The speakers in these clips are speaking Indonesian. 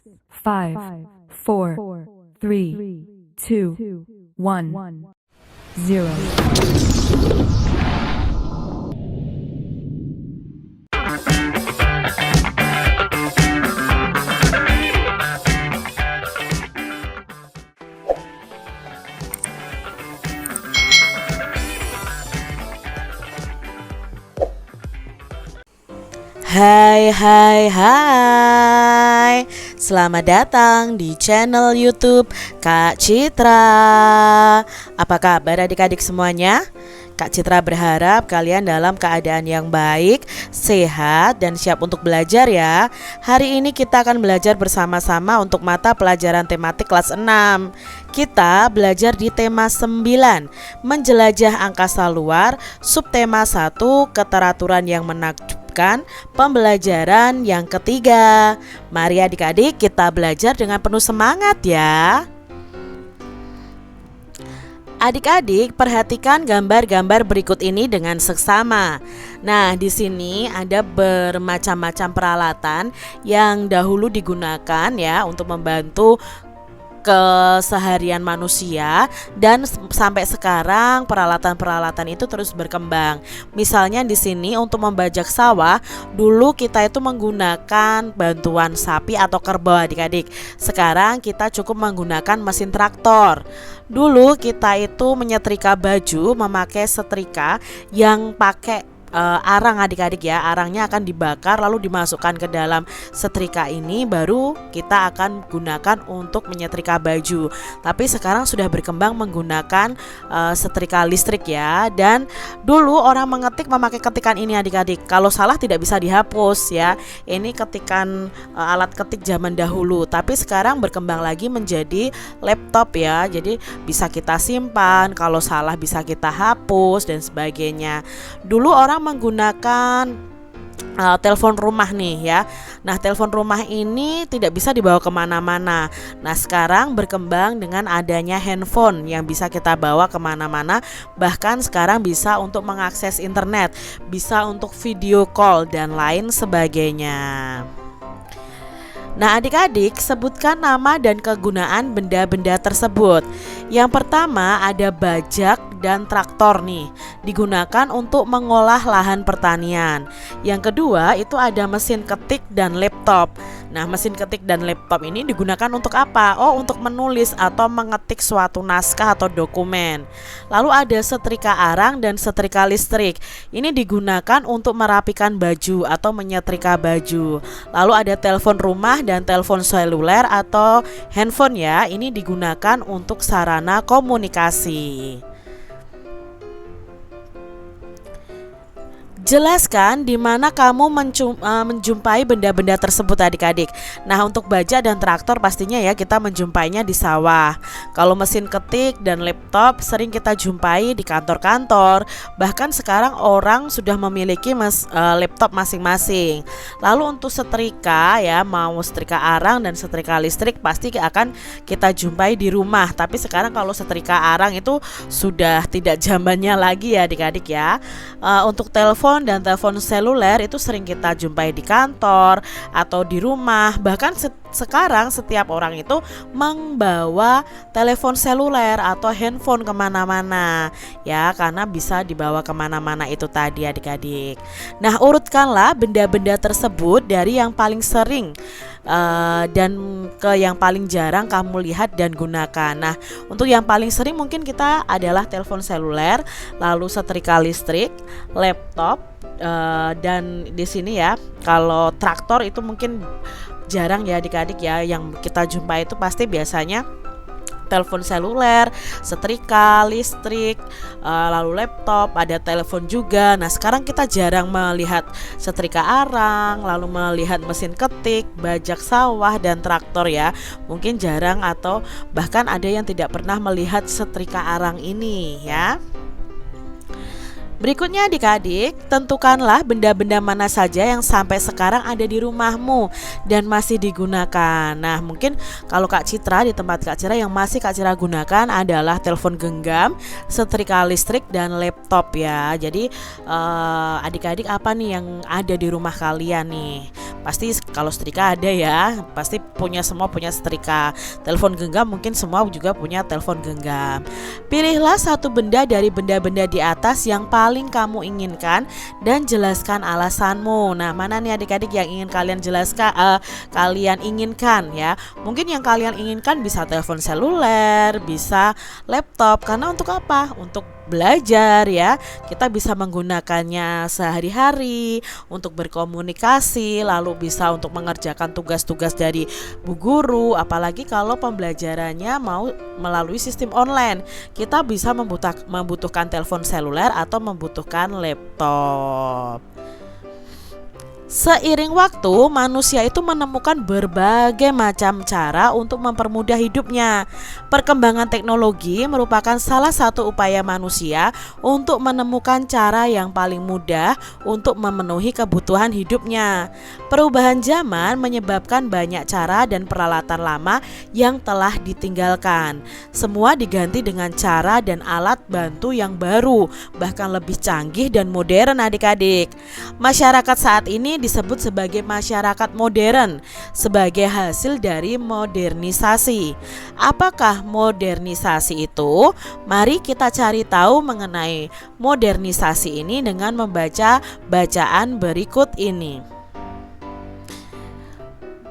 5, 4, 3, 2, 1, 0. Hai, selamat datang di channel YouTube Kak Citra. Apa kabar adik-adik semuanya? Kak Citra berharap kalian dalam keadaan yang baik, sehat, dan siap untuk belajar ya. Hari ini kita akan belajar bersama-sama untuk mata pelajaran tematik kelas 6. Kita belajar di tema 9, menjelajah angkasa luar, subtema 1, keteraturan yang menakjubkan, pembelajaran yang ketiga. Mari adik-adik kita belajar dengan penuh semangat ya. Adik-adik perhatikan gambar-gambar berikut ini dengan seksama. Nah, di sini ada bermacam-macam peralatan yang dahulu digunakan ya untuk membantu keseharian manusia, dan sampai sekarang peralatan-peralatan itu terus berkembang. Misalnya di sini untuk membajak sawah, dulu kita itu menggunakan bantuan sapi atau kerbau adik-adik. Sekarang kita cukup menggunakan mesin traktor. Dulu kita itu menyetrika baju memakai setrika yang pakai arang adik-adik ya. Arangnya akan dibakar lalu dimasukkan ke dalam setrika ini, baru kita akan gunakan untuk menyetrika baju. Tapi sekarang sudah berkembang menggunakan setrika listrik ya. Dan dulu orang mengetik memakai ketikan ini adik-adik. Kalau salah tidak bisa dihapus ya. Ini ketikan alat ketik zaman dahulu. Tapi sekarang berkembang lagi menjadi laptop ya. Jadi bisa kita simpan, kalau salah bisa kita hapus dan sebagainya. Dulu orang menggunakan telepon rumah nih ya. Nah, telepon rumah ini tidak bisa dibawa kemana-mana. Nah, sekarang berkembang dengan adanya handphone yang bisa kita bawa kemana-mana. Bahkan sekarang bisa untuk mengakses internet, bisa untuk video call dan lain sebagainya. Nah, adik-adik sebutkan nama dan kegunaan benda-benda tersebut. Yang pertama ada bajak dan traktor nih, digunakan untuk mengolah lahan pertanian. Yang kedua itu ada mesin ketik dan laptop. Nah, mesin ketik dan laptop ini digunakan untuk apa? Oh, untuk menulis atau mengetik suatu naskah atau dokumen. Lalu ada setrika arang dan setrika listrik. Ini digunakan untuk merapikan baju atau menyetrika baju. Lalu ada telepon rumah dan telepon seluler atau handphone ya. Ini digunakan untuk sarana komunikasi. Jelaskan di mana kamu menjumpai benda-benda tersebut adik-adik. Nah, untuk bajak dan traktor pastinya ya kita menjumpainya di sawah. Kalau mesin ketik dan laptop sering kita jumpai di kantor-kantor. Bahkan sekarang orang sudah memiliki laptop masing-masing. Lalu untuk setrika ya, mau setrika arang dan setrika listrik pasti akan kita jumpai di rumah. Tapi sekarang kalau setrika arang itu sudah tidak zamannya lagi ya adik-adik ya. Untuk telepon dan telepon seluler itu sering kita jumpai di kantor atau di rumah. Bahkan sekarang setiap orang itu membawa telepon seluler atau handphone kemana-mana ya, karena bisa dibawa kemana-mana itu tadi adik-adik. Nah, urutkanlah benda-benda tersebut dari yang paling sering dan ke yang paling jarang kamu lihat dan gunakan. Nah, untuk yang paling sering mungkin kita adalah telepon seluler, lalu setrika listrik, laptop, dan di sini ya kalau traktor itu mungkin jarang ya adik-adik ya. Yang kita jumpai itu pasti biasanya telepon seluler, setrika listrik, lalu laptop, ada telepon juga. Nah, sekarang kita jarang melihat setrika arang, lalu melihat mesin ketik, bajak sawah, dan traktor ya. Mungkin jarang atau bahkan ada yang tidak pernah melihat setrika arang ini ya. Berikutnya adik-adik, tentukanlah benda-benda mana saja yang sampai sekarang ada di rumahmu dan masih digunakan. Nah, mungkin kalau Kak Citra, di tempat Kak Citra yang masih Kak Citra gunakan adalah telepon genggam, setrika listrik, dan laptop ya. Jadi adik-adik apa nih yang ada di rumah kalian nih? Pasti kalau setrika ada ya, pasti semua punya setrika. Telepon genggam mungkin semua juga punya telepon genggam. Pilihlah satu benda dari benda-benda di atas yang paling kamu inginkan dan jelaskan alasanmu. Nah, mana nih adik-adik yang ingin kalian jelaskan, kalian inginkan ya. Mungkin yang kalian inginkan bisa telepon seluler, bisa laptop. Karena untuk apa? Untuk belajar ya, kita bisa menggunakannya sehari-hari untuk berkomunikasi, lalu bisa untuk mengerjakan tugas-tugas dari bu guru. Apalagi kalau pembelajarannya mau melalui sistem online, kita bisa membutuhkan telepon seluler atau membutuhkan laptop. Seiring waktu, manusia itu menemukan berbagai macam cara untuk mempermudah hidupnya. Perkembangan teknologi merupakan salah satu upaya manusia untuk menemukan cara yang paling mudah untuk memenuhi kebutuhan hidupnya. Perubahan zaman menyebabkan banyak cara dan peralatan lama yang telah ditinggalkan. Semua diganti dengan cara dan alat bantu yang baru, bahkan lebih canggih dan modern adik-adik. Masyarakat saat ini disebut sebagai masyarakat modern sebagai hasil dari modernisasi. Apakah modernisasi itu? Mari kita cari tahu mengenai modernisasi ini dengan membaca bacaan berikut ini.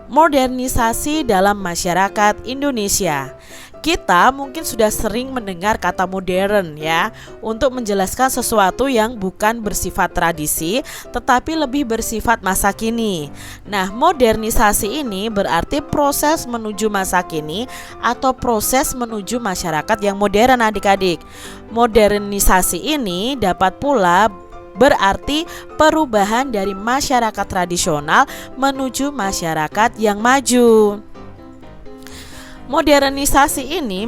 Modernisasi dalam masyarakat Indonesia. Kita mungkin sudah sering mendengar kata modern ya, untuk menjelaskan sesuatu yang bukan bersifat tradisi tetapi lebih bersifat masa kini. Nah, modernisasi ini berarti proses menuju masa kini atau proses menuju masyarakat yang modern adik-adik. Modernisasi ini dapat pula berarti perubahan dari masyarakat tradisional menuju masyarakat yang maju. Modernisasi ini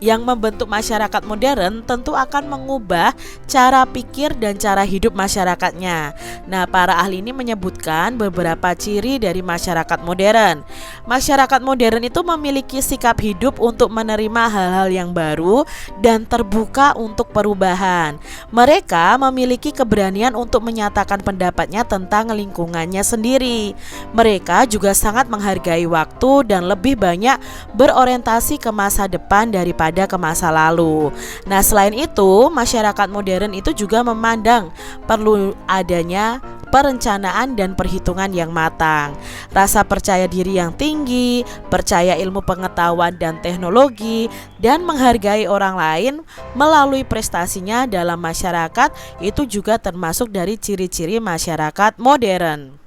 yang membentuk masyarakat modern tentu akan mengubah cara pikir dan cara hidup masyarakatnya. Nah, para ahli ini menyebutkan beberapa ciri dari masyarakat modern. Masyarakat modern itu memiliki sikap hidup untuk menerima hal-hal yang baru dan terbuka untuk perubahan. Mereka memiliki keberanian untuk menyatakan pendapatnya tentang lingkungannya sendiri. Mereka juga sangat menghargai waktu dan lebih banyak berorientasi ke masa depan daripada ke masa lalu. Nah, selain itu, masyarakat modern itu juga memandang perlu adanya perencanaan dan perhitungan yang matang, rasa percaya diri yang tinggi, percaya ilmu pengetahuan dan teknologi, dan menghargai orang lain melalui prestasinya dalam masyarakat. Itu juga termasuk dari ciri-ciri masyarakat modern.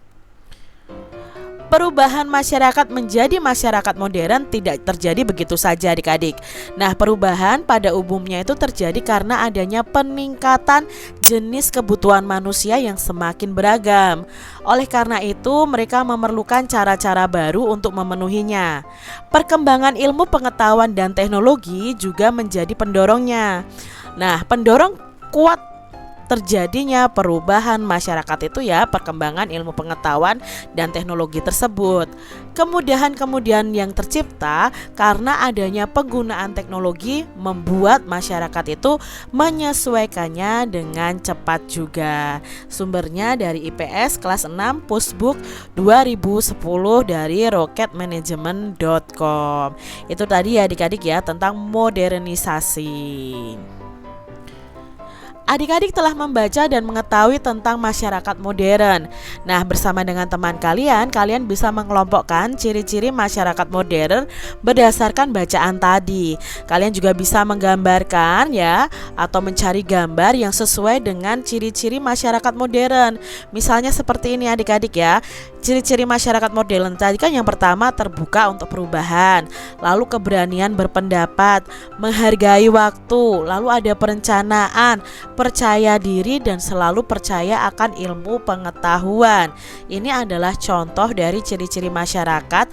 Perubahan masyarakat menjadi masyarakat modern tidak terjadi begitu saja adik-adik. Nah, perubahan pada umumnya itu terjadi karena adanya peningkatan jenis kebutuhan manusia yang semakin beragam. Oleh karena itu, mereka memerlukan cara-cara baru untuk memenuhinya. Perkembangan ilmu pengetahuan dan teknologi juga menjadi pendorongnya. Nah, pendorong kuat terjadinya perubahan masyarakat itu ya, perkembangan ilmu pengetahuan dan teknologi tersebut. Kemudahan-kemudahan yang tercipta karena adanya penggunaan teknologi membuat masyarakat itu menyesuaikannya dengan cepat juga. Sumbernya dari IPS kelas 6 Pusbuk 2010 dari rocketmanagement.com. Itu tadi ya adik-adik ya tentang modernisasi. Adik-adik telah membaca dan mengetahui tentang masyarakat modern. Nah, bersama dengan teman kalian, kalian bisa mengelompokkan ciri-ciri masyarakat modern berdasarkan bacaan tadi. Kalian juga bisa menggambarkan ya, atau mencari gambar yang sesuai dengan ciri-ciri masyarakat modern. Misalnya seperti ini adik-adik ya. Ciri-ciri masyarakat modern tadi kan yang pertama terbuka untuk perubahan, lalu keberanian berpendapat, menghargai waktu, lalu ada perencanaan, percaya diri dan selalu percaya akan ilmu pengetahuan. Ini adalah contoh dari ciri-ciri masyarakat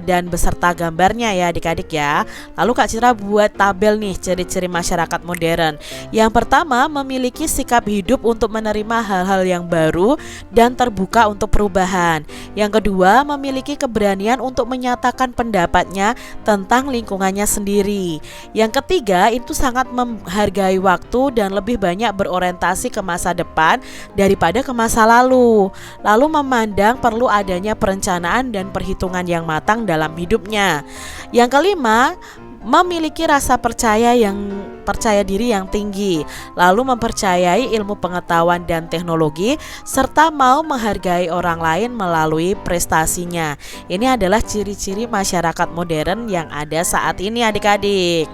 dan beserta gambarnya ya adik-adik ya. Lalu Kak Citra buat tabel nih ciri-ciri masyarakat modern. Yang pertama, memiliki sikap hidup untuk menerima hal-hal yang baru dan terbuka untuk perubahan. Yang kedua, memiliki keberanian untuk menyatakan pendapatnya tentang lingkungannya sendiri. Yang ketiga, itu sangat menghargai waktu dan lebih banyak berorientasi ke masa depan daripada ke masa lalu. Lalu memandang perlu adanya perencanaan dan perhitungan yang matang dalam hidupnya. Yang kelima, memiliki rasa percaya diri yang tinggi, lalu mempercayai ilmu pengetahuan dan teknologi, serta mau menghargai orang lain melalui prestasinya. Ini adalah ciri-ciri masyarakat modern yang ada saat ini adik-adik.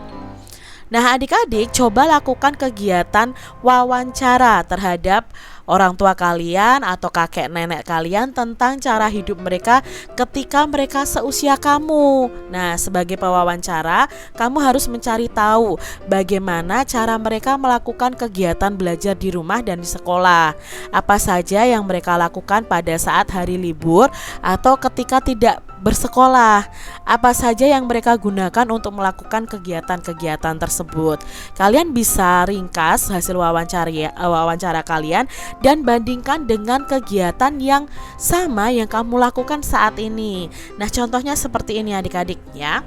Nah adik-adik, coba lakukan kegiatan wawancara terhadap orang tua kalian atau kakek nenek kalian tentang cara hidup mereka ketika mereka seusia kamu. Nah, sebagai pewawancara, kamu harus mencari tahu bagaimana cara mereka melakukan kegiatan belajar di rumah dan di sekolah. Apa saja yang mereka lakukan pada saat hari libur atau ketika tidak bersekolah. Apa saja yang mereka gunakan untuk melakukan kegiatan-kegiatan tersebut. Kalian bisa ringkas hasil wawancara kalian dan bandingkan dengan kegiatan yang sama yang kamu lakukan saat ini. Nah, contohnya seperti ini adik-adik ya.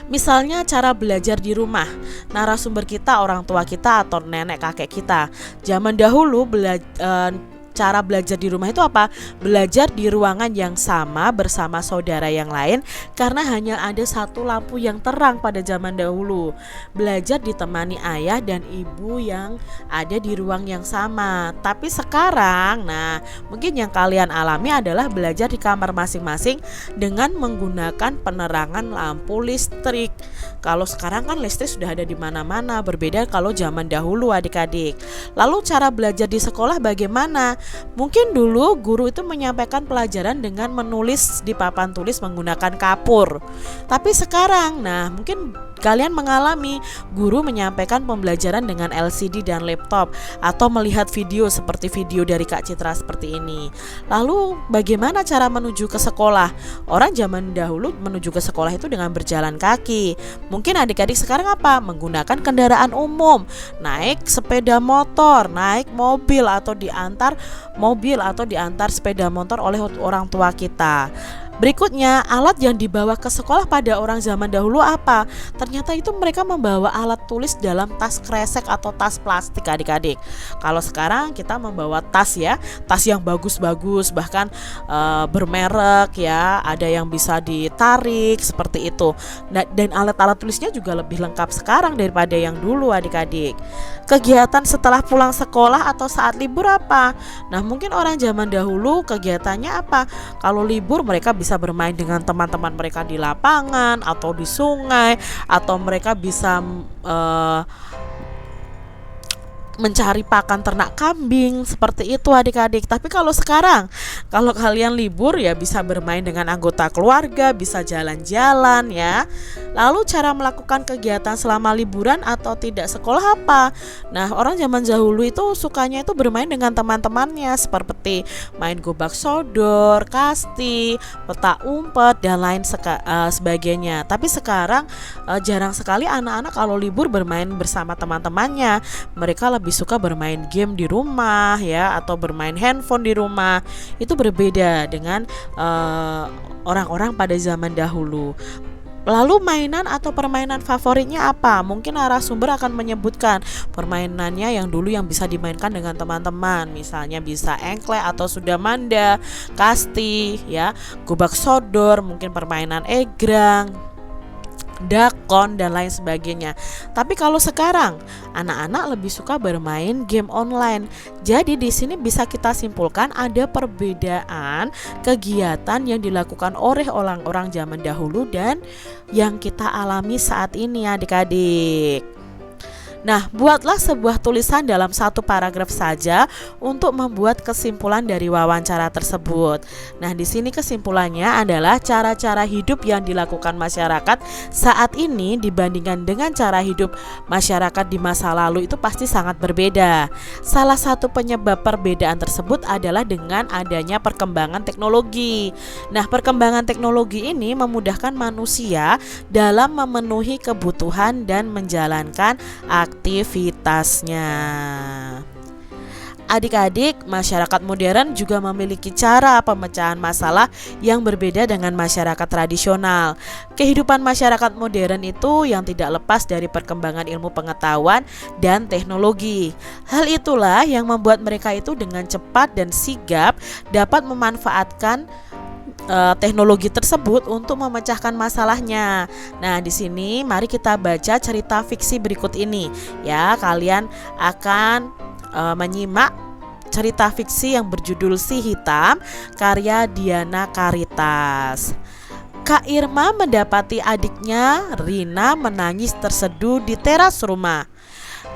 Misalnya cara belajar di rumah. Narasumber kita orang tua kita atau nenek kakek kita. Zaman dahulu cara belajar di rumah itu apa? Belajar di ruangan yang sama bersama saudara yang lain karena hanya ada satu lampu yang terang pada zaman dahulu. Belajar ditemani ayah dan ibu yang ada di ruang yang sama. Tapi sekarang, nah mungkin yang kalian alami adalah belajar di kamar masing-masing dengan menggunakan penerangan lampu listrik. Kalau sekarang kan listrik sudah ada di mana-mana, berbeda kalau zaman dahulu adik-adik. Lalu cara belajar di sekolah bagaimana? Mungkin dulu guru itu menyampaikan pelajaran dengan menulis di papan tulis menggunakan kapur. Tapi sekarang, nah mungkin kalian mengalami guru menyampaikan pembelajaran dengan LCD dan laptop atau melihat video seperti video dari Kak Citra seperti ini. Lalu bagaimana cara menuju ke sekolah? Orang zaman dahulu menuju ke sekolah itu dengan berjalan kaki. Mungkin adik-adik sekarang apa? Menggunakan kendaraan umum, naik sepeda motor, naik mobil atau diantar sepeda motor oleh orang tua kita. Berikutnya, alat yang dibawa ke sekolah pada orang zaman dahulu apa? Ternyata itu mereka membawa alat tulis dalam tas kresek atau tas plastik adik-adik. Kalau sekarang kita membawa tas ya, tas yang bagus-bagus, bahkan bermerek ya, ada yang bisa ditarik seperti itu. Dan alat-alat tulisnya juga lebih lengkap sekarang daripada yang dulu adik-adik. Kegiatan setelah pulang sekolah atau saat libur apa? Nah mungkin orang zaman dahulu kegiatannya apa? Kalau libur mereka bisa bermain dengan teman-teman mereka di lapangan atau di sungai, atau mereka bisa mencari pakan ternak kambing seperti itu adik-adik. Tapi kalau sekarang, kalau kalian libur ya bisa bermain dengan anggota keluarga, bisa jalan-jalan ya. Lalu cara melakukan kegiatan selama liburan atau tidak sekolah apa? Nah orang zaman dahulu itu sukanya itu bermain dengan teman-temannya seperti main gobak sodor, kasti, petak umpet dan lain sebagainya. Tapi sekarang jarang sekali anak-anak kalau libur bermain bersama teman-temannya. Mereka lebih suka bermain game di rumah ya, atau bermain handphone di rumah. Itu berbeda dengan orang-orang pada zaman dahulu. Lalu mainan atau permainan favoritnya apa? Mungkin narasumber akan menyebutkan permainannya yang dulu yang bisa dimainkan dengan teman-teman. Misalnya bisa engklek atau sudamanda, kasti ya, gobak sodor, mungkin permainan egrang, dakon dan lain sebagainya. Tapi kalau sekarang anak-anak lebih suka bermain game online. Jadi di sini bisa kita simpulkan ada perbedaan kegiatan yang dilakukan oleh orang-orang zaman dahulu dan yang kita alami saat ini adik-adik. Nah, buatlah sebuah tulisan dalam satu paragraf saja untuk membuat kesimpulan dari wawancara tersebut. Nah, di sini kesimpulannya adalah cara-cara hidup yang dilakukan masyarakat saat ini dibandingkan dengan cara hidup masyarakat di masa lalu itu pasti sangat berbeda. Salah satu penyebab perbedaan tersebut adalah dengan adanya perkembangan teknologi. Nah, perkembangan teknologi ini memudahkan manusia dalam memenuhi kebutuhan dan menjalankan aktivitasnya. Adik-adik, masyarakat modern juga memiliki cara pemecahan masalah yang berbeda dengan masyarakat tradisional. Kehidupan masyarakat modern itu yang tidak lepas dari perkembangan ilmu pengetahuan dan teknologi. Hal itulah yang membuat mereka itu dengan cepat dan sigap dapat memanfaatkan teknologi tersebut untuk memecahkan masalahnya. Nah, di sini mari kita baca cerita fiksi berikut ini. Ya, kalian akan menyimak cerita fiksi yang berjudul Si Hitam karya Diana Caritas. Kak Irma mendapati adiknya Rina menangis terseduh di teras rumah.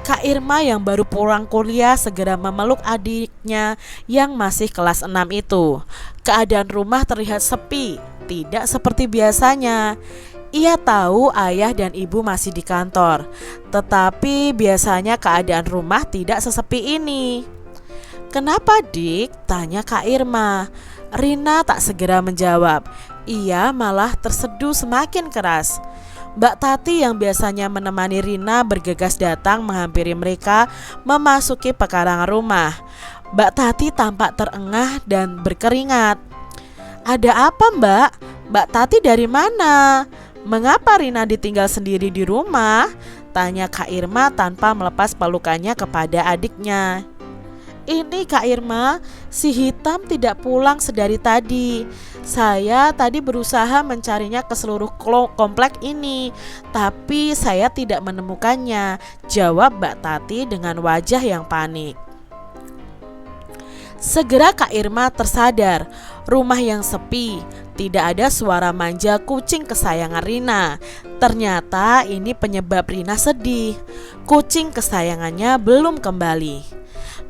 Kak Irma yang baru pulang kuliah segera memeluk adiknya yang masih kelas 6 itu. Keadaan rumah terlihat sepi, tidak seperti biasanya. Ia tahu ayah dan ibu masih di kantor, tetapi biasanya keadaan rumah tidak sesepi ini. "Kenapa, Dik?" tanya Kak Irma. Rina tak segera menjawab. Ia malah terseduh semakin keras. Mbak Tati yang biasanya menemani Rina bergegas datang menghampiri mereka memasuki pekarangan rumah. Mbak Tati tampak terengah dan berkeringat. "Ada apa, Mbak? Mbak Tati dari mana? Mengapa Rina ditinggal sendiri di rumah?" tanya Kak Irma tanpa melepas pelukannya kepada adiknya. "Ini Kak Irma, si Hitam tidak pulang sedari tadi. Saya tadi berusaha mencarinya ke seluruh komplek ini, tapi saya tidak menemukannya," jawab Mbak Tati dengan wajah yang panik. Segera Kak Irma tersadar, rumah yang sepi, tidak ada suara manja kucing kesayangan Rina. Ternyata ini penyebab Rina sedih. Kucing kesayangannya belum kembali.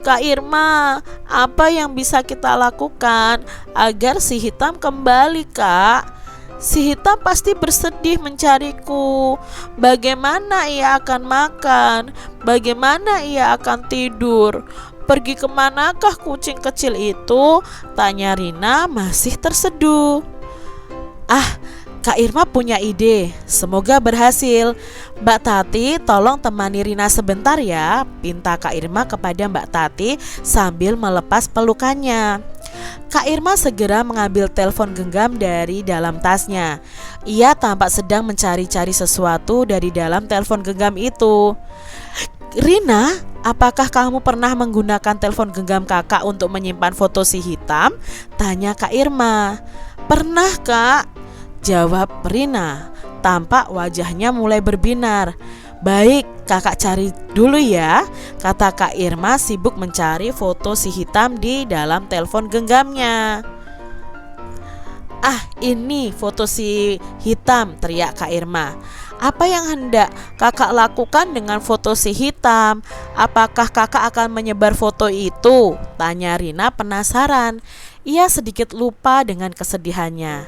"Kak Irma, apa yang bisa kita lakukan agar si Hitam kembali, Kak? Si Hitam pasti bersedih mencariku. Bagaimana ia akan makan? Bagaimana ia akan tidur? Pergi kemanakah kucing kecil itu?" tanya Rina masih terseduh. "Ah, Kak Irma punya ide, semoga berhasil. Mbak Tati, tolong temani Rina sebentar ya," pinta Kak Irma kepada Mbak Tati sambil melepas pelukannya. Kak Irma segera mengambil telepon genggam dari dalam tasnya. Ia tampak sedang mencari-cari sesuatu dari dalam telepon genggam itu. "Rina, apakah kamu pernah menggunakan telepon genggam kakak untuk menyimpan foto si Hitam?" tanya Kak Irma. "Pernah, Kak," jawab Rina. Tampak wajahnya mulai berbinar. "Baik, kakak cari dulu ya," kata Kak Irma sibuk mencari foto si Hitam di dalam telepon genggamnya. "Ah, ini foto si Hitam," teriak Kak Irma. "Apa yang hendak kakak lakukan dengan foto si Hitam? Apakah kakak akan menyebar foto itu?" tanya Rina penasaran. Ia sedikit lupa dengan kesedihannya.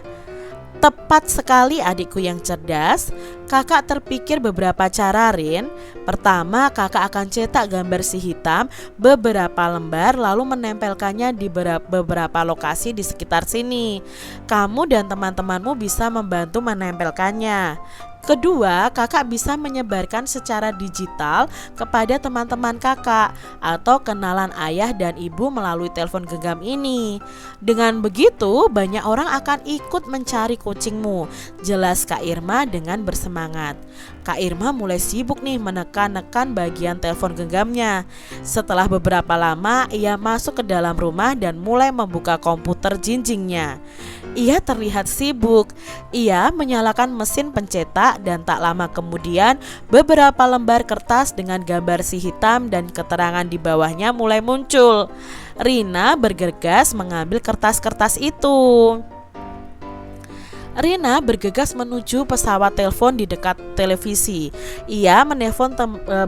"Tepat sekali adikku yang cerdas. Kakak terpikir beberapa cara, Rin. Pertama, kakak akan cetak gambar si Hitam beberapa lembar lalu menempelkannya di beberapa lokasi di sekitar sini. Kamu dan teman-temanmu bisa membantu menempelkannya. Kedua, kakak bisa menyebarkan secara digital kepada teman-teman kakak atau kenalan ayah dan ibu melalui telepon genggam ini. Dengan begitu, banyak orang akan ikut mencari kucingmu," jelas Kak Irma dengan bersemangat. Kak Irma mulai sibuk nih menekan-nekan bagian telepon genggamnya. Setelah beberapa lama, ia masuk ke dalam rumah dan mulai membuka komputer jinjingnya. Ia terlihat sibuk. Ia menyalakan mesin pencetak dan tak lama kemudian beberapa lembar kertas dengan gambar si Hitam dan keterangan di bawahnya mulai muncul. Rina bergegas mengambil kertas-kertas itu. Rina bergegas menuju pesawat telepon di dekat televisi. Ia menelpon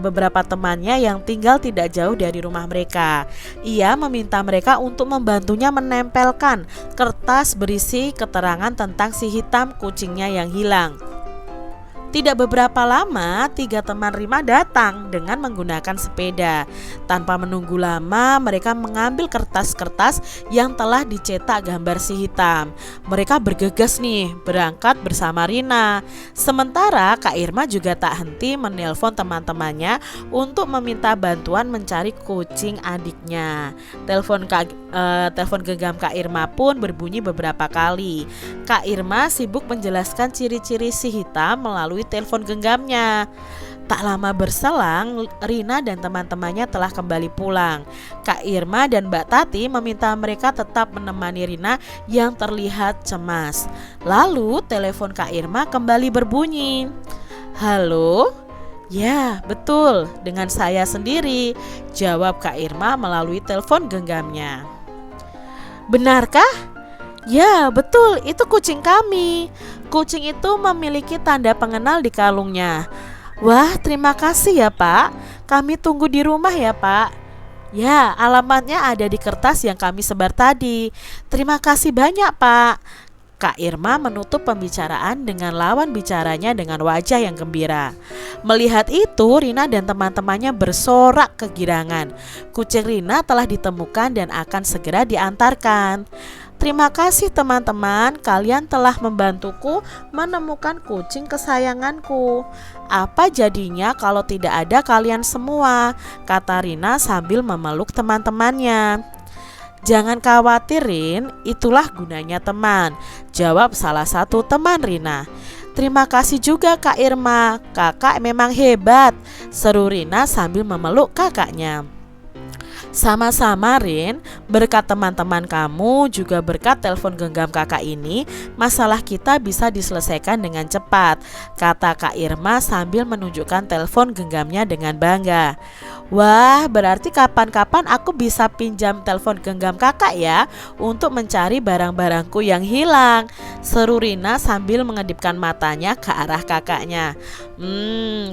beberapa temannya yang tinggal tidak jauh dari rumah mereka. Ia meminta mereka untuk membantunya menempelkan kertas berisi keterangan tentang si hitam kucingnya yang hilang. Tidak beberapa lama, 3 teman Rina datang dengan menggunakan sepeda. Tanpa menunggu lama, mereka mengambil kertas-kertas yang telah dicetak gambar si hitam. Mereka bergegas nih, berangkat bersama Rina. Sementara Kak Irma juga tak henti menelpon teman-temannya untuk meminta bantuan mencari kucing adiknya. Telepon genggam Kak Irma pun berbunyi beberapa kali. Kak Irma sibuk menjelaskan ciri-ciri si hitam melalui telepon genggamnya. Tak lama berselang, Rina dan teman-temannya telah kembali pulang. Kak Irma dan Mbak Tati meminta mereka tetap menemani Rina yang terlihat cemas. Lalu telepon Kak Irma kembali berbunyi. "Halo? Ya, betul, dengan saya sendiri," jawab Kak Irma melalui telepon genggamnya. "Benarkah?" "Ya, betul, itu kucing kami. Kucing itu memiliki tanda pengenal di kalungnya." "Wah, terima kasih ya Pak. Kami tunggu di rumah ya Pak." "Ya, alamatnya ada di kertas yang kami sebar tadi. Terima kasih banyak Pak." Kak Irma menutup pembicaraan dengan lawan bicaranya dengan wajah yang gembira. Melihat itu, Rina dan teman-temannya bersorak kegirangan. Kucing Rina telah ditemukan dan akan segera diantarkan. "Terima kasih teman-teman, kalian telah membantuku menemukan kucing kesayanganku. Apa jadinya kalau tidak ada kalian semua?" kata Rina sambil memeluk teman-temannya. "Jangan khawatir Rin, itulah gunanya teman," jawab salah satu teman Rina. "Terima kasih juga Kak Irma, kakak memang hebat," seru Rina sambil memeluk kakaknya. "Sama-sama Rin, berkat teman-teman kamu juga berkat telepon genggam kakak ini, masalah kita bisa diselesaikan dengan cepat," kata Kak Irma sambil menunjukkan telepon genggamnya dengan bangga. "Wah, berarti kapan-kapan aku bisa pinjam telepon genggam kakak ya untuk mencari barang-barangku yang hilang," seru Rina sambil mengedipkan matanya ke arah kakaknya.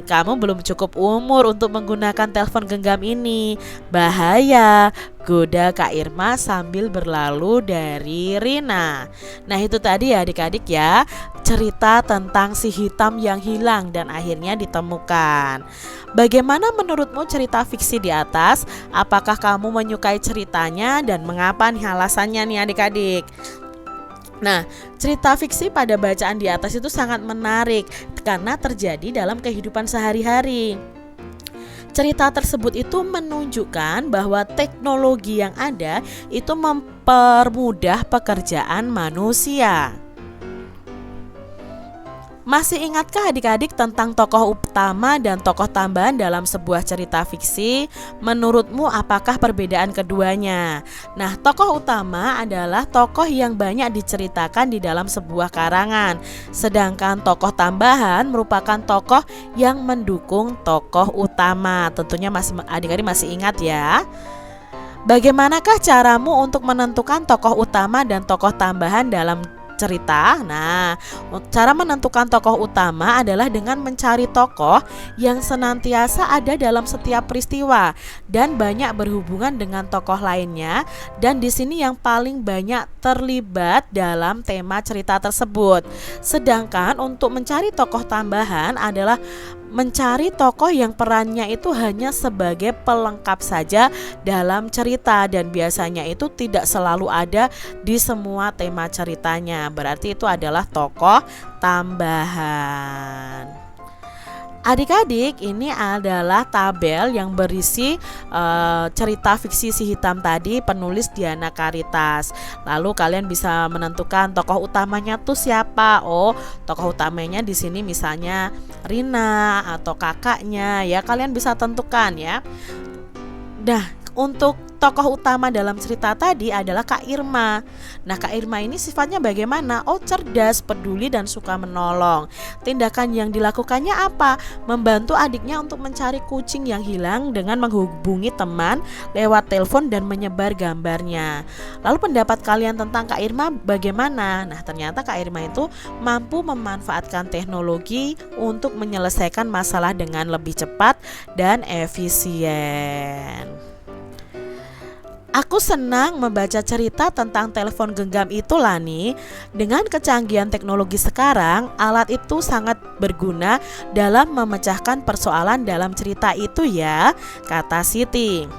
Kamu belum cukup umur untuk menggunakan telepon genggam ini. Bahaya," goda Kak Irma sambil berlalu dari Rina. Nah, itu tadi ya adik-adik ya, cerita tentang si hitam yang hilang dan akhirnya ditemukan. Bagaimana menurutmu cerita fiksi di atas? Apakah kamu menyukai ceritanya dan mengapa nih alasannya nih adik-adik? Nah, cerita fiksi pada bacaan di atas itu sangat menarik karena terjadi dalam kehidupan sehari-hari. Cerita tersebut itu menunjukkan bahwa teknologi yang ada itu mempermudah pekerjaan manusia. Masih ingatkah adik-adik tentang tokoh utama dan tokoh tambahan dalam sebuah cerita fiksi? Menurutmu apakah perbedaan keduanya? Nah, tokoh utama adalah tokoh yang banyak diceritakan di dalam sebuah karangan. Sedangkan tokoh tambahan merupakan tokoh yang mendukung tokoh utama. Tentunya adik-adik masih ingat ya. Bagaimanakah caramu untuk menentukan tokoh utama dan tokoh tambahan dalam cerita? Nah, cara menentukan tokoh utama adalah dengan mencari tokoh yang senantiasa ada dalam setiap peristiwa dan banyak berhubungan dengan tokoh lainnya, dan di sini yang paling banyak terlibat dalam tema cerita tersebut. Sedangkan untuk mencari tokoh tambahan adalah mencari tokoh yang perannya itu hanya sebagai pelengkap saja dalam cerita dan biasanya itu tidak selalu ada di semua tema ceritanya. Berarti itu adalah tokoh tambahan. Adik-adik, ini adalah tabel yang berisi cerita fiksi si hitam tadi, penulis Diana Caritas. Lalu kalian bisa menentukan tokoh utamanya tuh siapa. Oh, tokoh utamanya di sini misalnya Rina atau kakaknya ya, kalian bisa tentukan ya. Nah, untuk tokoh utama dalam cerita tadi adalah Kak Irma. Nah, Kak Irma ini sifatnya bagaimana? Oh, cerdas, peduli, dan suka menolong. Tindakan yang dilakukannya apa? Membantu adiknya untuk mencari kucing yang hilang dengan menghubungi teman lewat telepon dan menyebar gambarnya. Lalu pendapat kalian tentang Kak Irma bagaimana? Nah, ternyata Kak Irma itu mampu memanfaatkan teknologi untuk menyelesaikan masalah dengan lebih cepat dan efisien. Aku senang membaca cerita tentang telepon genggam itu, Lani. Dengan kecanggihan teknologi sekarang, alat itu sangat berguna dalam memecahkan persoalan dalam cerita itu ya, kata Siti.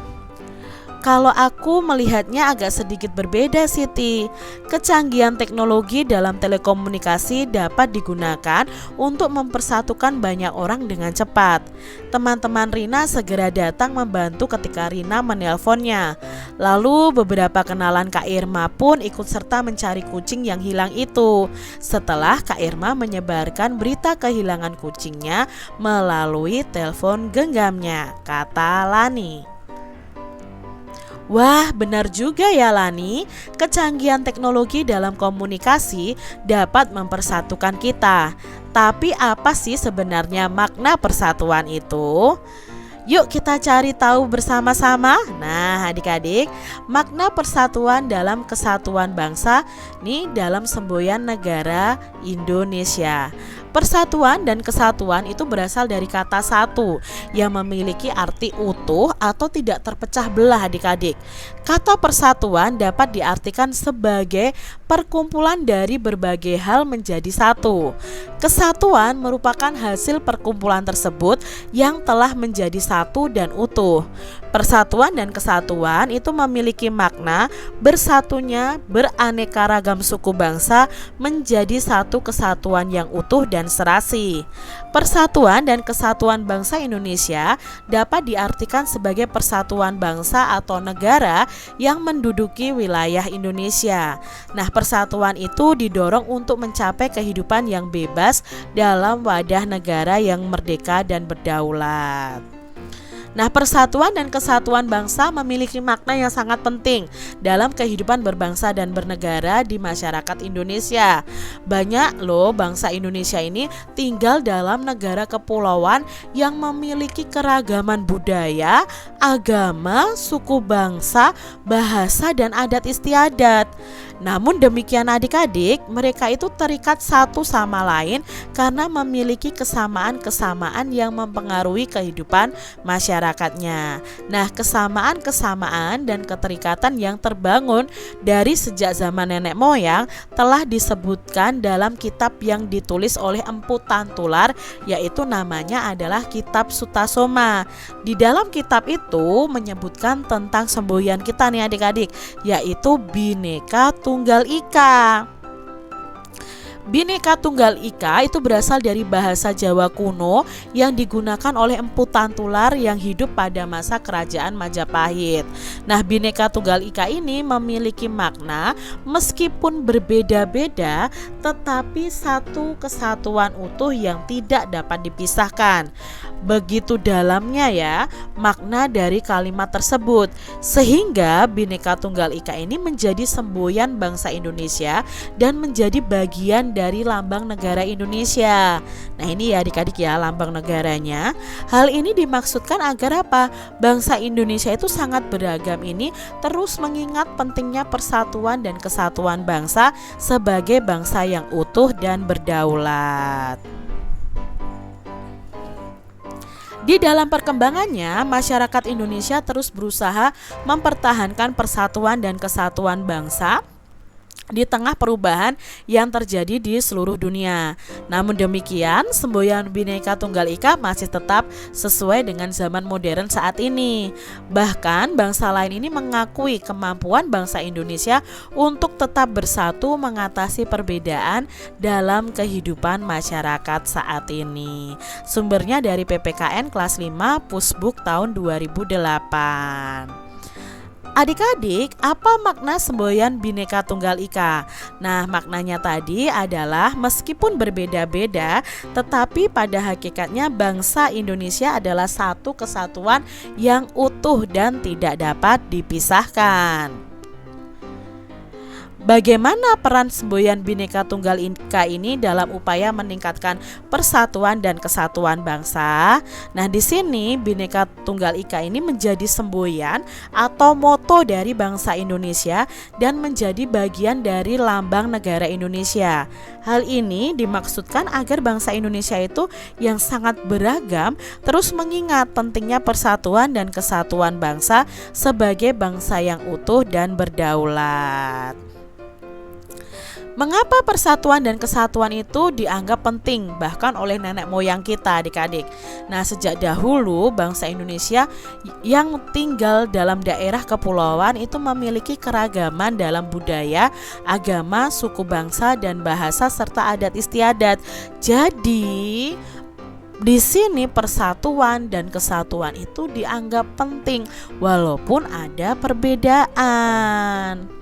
Kalau aku melihatnya agak sedikit berbeda, Siti. Kecanggihan teknologi dalam telekomunikasi dapat digunakan untuk mempersatukan banyak orang dengan cepat. Teman-teman Rina segera datang membantu ketika Rina menelponnya. Lalu beberapa kenalan Kak Irma pun ikut serta mencari kucing yang hilang itu. Setelah Kak Irma menyebarkan berita kehilangan kucingnya melalui telepon genggamnya, kata Lani. Wah, benar juga ya Lani, kecanggihan teknologi dalam komunikasi dapat mempersatukan kita. Tapi apa sih sebenarnya makna persatuan itu? Yuk kita cari tahu bersama-sama. Nah, adik-adik, makna persatuan dalam kesatuan bangsa nih dalam semboyan negara Indonesia. Persatuan dan kesatuan itu berasal dari kata satu yang memiliki arti utuh atau tidak terpecah belah, adik-adik. Kata persatuan dapat diartikan sebagai perkumpulan dari berbagai hal menjadi satu. Kesatuan merupakan hasil perkumpulan tersebut yang telah menjadi satu dan utuh. Persatuan dan kesatuan itu memiliki makna bersatunya beraneka ragam suku bangsa menjadi satu kesatuan yang utuh dan serasi. Persatuan dan kesatuan bangsa Indonesia dapat diartikan sebagai persatuan bangsa atau negara yang menduduki wilayah Indonesia. Nah, persatuan itu didorong untuk mencapai kehidupan yang bebas dalam wadah negara yang merdeka dan berdaulat. Nah, persatuan dan kesatuan bangsa memiliki makna yang sangat penting dalam kehidupan berbangsa dan bernegara di masyarakat Indonesia. Banyak loh bangsa Indonesia ini tinggal dalam negara kepulauan yang memiliki keragaman budaya, agama, suku bangsa, bahasa, dan adat istiadat. Namun demikian adik-adik, mereka itu terikat satu sama lain karena memiliki kesamaan-kesamaan yang mempengaruhi kehidupan masyarakatnya. Nah, kesamaan-kesamaan dan keterikatan yang terbangun dari sejak zaman nenek moyang telah disebutkan dalam kitab yang ditulis oleh Empu Tantular, yaitu namanya adalah Kitab Sutasoma. Di dalam kitab itu menyebutkan tentang semboyan kita nih adik-adik, yaitu Bhinneka Tunggal Ika. Bhinneka Tunggal Ika itu berasal dari bahasa Jawa kuno yang digunakan oleh Empu Tantular yang hidup pada masa kerajaan Majapahit. Nah, Bhinneka Tunggal Ika ini memiliki makna meskipun berbeda-beda tetapi satu kesatuan utuh yang tidak dapat dipisahkan. Begitu dalamnya ya makna dari kalimat tersebut, sehingga Bhinneka Tunggal Ika ini menjadi semboyan bangsa Indonesia dan menjadi bagian dari lambang negara Indonesia. Nah, ini ya adik-adik ya lambang negaranya. Hal ini dimaksudkan agar apa? Bangsa Indonesia itu sangat beragam ini terus mengingat pentingnya persatuan dan kesatuan bangsa sebagai bangsa yang utuh dan berdaulat. Di dalam perkembangannya, masyarakat Indonesia terus berusaha mempertahankan persatuan dan kesatuan bangsa di tengah perubahan yang terjadi di seluruh dunia. Namun demikian, semboyan Bhinneka Tunggal Ika masih tetap sesuai dengan zaman modern saat ini. Bahkan bangsa lain ini mengakui kemampuan bangsa Indonesia untuk tetap bersatu mengatasi perbedaan dalam kehidupan masyarakat saat ini. Sumbernya dari PPKN kelas 5 Pusbuk tahun 2008. Adik-adik, apa makna semboyan Bhinneka Tunggal Ika? Nah, maknanya tadi adalah meskipun berbeda-beda, tetapi pada hakikatnya bangsa Indonesia adalah satu kesatuan yang utuh dan tidak dapat dipisahkan. Bagaimana peran semboyan Bhinneka Tunggal Ika ini dalam upaya meningkatkan persatuan dan kesatuan bangsa? Nah, di sini Bhinneka Tunggal Ika ini menjadi semboyan atau moto dari bangsa Indonesia dan menjadi bagian dari lambang negara Indonesia. Hal ini dimaksudkan agar bangsa Indonesia itu yang sangat beragam terus mengingat pentingnya persatuan dan kesatuan bangsa sebagai bangsa yang utuh dan berdaulat. Mengapa persatuan dan kesatuan itu dianggap penting bahkan oleh nenek moyang kita, adik-adik? Nah, sejak dahulu bangsa Indonesia yang tinggal dalam daerah kepulauan itu memiliki keragaman dalam budaya, agama, suku bangsa, dan bahasa serta adat istiadat. Jadi di sini persatuan dan kesatuan itu dianggap penting walaupun ada perbedaan.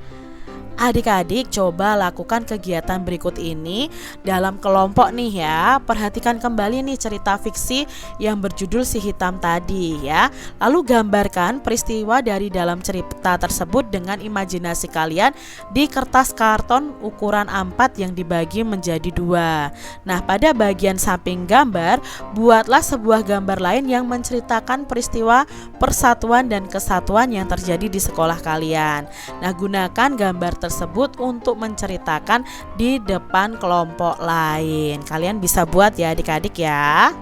Adik-adik coba lakukan kegiatan berikut ini dalam kelompok nih ya. Perhatikan kembali nih cerita fiksi yang berjudul Si Hitam tadi ya. Lalu gambarkan peristiwa dari dalam cerita tersebut dengan imajinasi kalian di kertas karton ukuran A4 yang dibagi menjadi 2. Nah, pada bagian samping gambar, buatlah sebuah gambar lain yang menceritakan peristiwa persatuan dan kesatuan yang terjadi di sekolah kalian. Nah, gunakan gambar tersebut untuk menceritakan di depan kelompok lain. Kalian bisa buat ya adik-adik ya.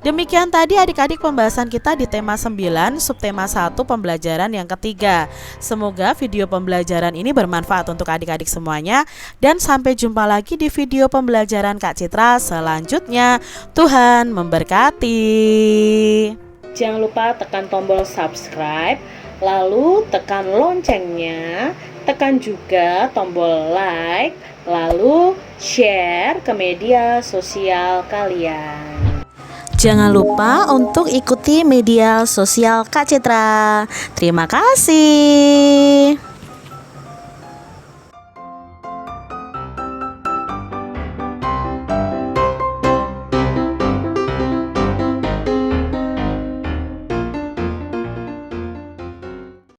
Demikian tadi adik-adik pembahasan kita di tema 9 subtema 1 pembelajaran yang ketiga. Semoga video pembelajaran ini bermanfaat untuk adik-adik semuanya. Dan sampai jumpa lagi di video pembelajaran Kak Citra selanjutnya. Tuhan memberkati. Jangan lupa tekan tombol subscribe, lalu tekan loncengnya, tekan juga tombol like, lalu share ke media sosial kalian. Jangan lupa untuk ikuti media sosial Kak Citra. Terima kasih.